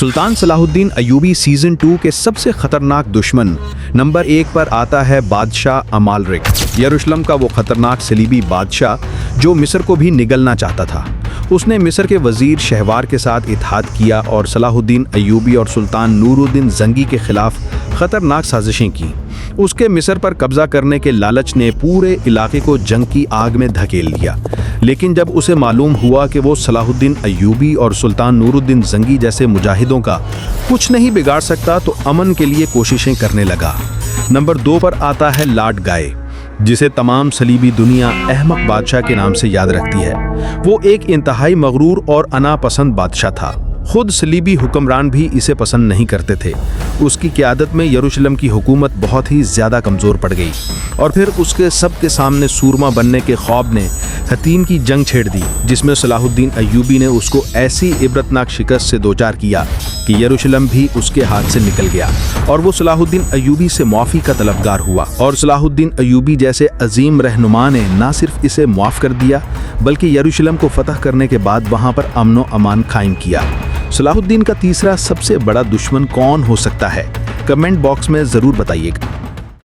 सुल्तान Salahuddin Ayyubi season 2 के सबसे खतरनाक दुश्मन नंबर 1 पर आता है बादशाह अमालरिक, यरूशलेम का वो खतरनाक सलीबी बादशाह जो मिस्र को भी निगलना चाहता था। उसने मिस्र के वजीर शहवार के साथ इत्तेहाद किया और सलाहुद्दीन अय्यूबी और सुल्तान नूरुद्दीन जंगी के खिलाफ खतरनाक साजिशें की। उसके मिस्र पर कब्जा करने के लालच ने पूरे इलाके को जंग की आग में धकेल दिया, लेकिन जब उसे मालूम हुआ कि वो सलाहुद्दीन अय्यूबी और सुल्तान नूरुद्दीन जंगी जैसे मुजाहिदों का कुछ नहीं बिगाड़ सकता, तो अमन के लिए कोशिशें करने लगा। नंबर 2 पर आता है लॉर्ड गाय, जिसे तमाम सलीबी दुनिया अहमक बादशाह के नाम से याद रखती है। वो एक इंतहाई मगरूर और अनापसंद बादशाह था। खुद सलीबी हुक्मरान भी इसे पसंद नहीं करते थे। उसकी क़यादत में यरूशलेम की हुकूमत बहुत ही ज़्यादा कमज़ोर पड़ गई और फिर उसके सबके सामने सूरमा बनने के ख्वाब ने हतीन की जंग छेड़ दी, जिसमें सलाहुद्दीन अय्यूबी ने उसको ऐसी इबरतनाक शिकस्त से दो चार किया कि यरूशलेम भी उसके हाथ से निकल गया और वो सलाहुद्दीन अय्यूबी से माफ़ी का तलबगार हुआ। और सलाहुद्दीन अय्यूबी जैसे अजीम रहनुमा ने ना सिर्फ इसे माफ़ कर दिया, बल्कि यरूशलेम को फतह करने के बाद वहाँ पर अमन व अमान कायम किया। सलाहुद्दीन का तीसरा सबसे बड़ा दुश्मन कौन हो सकता है? कमेंट बॉक्स में ज़रूर बताइएगा।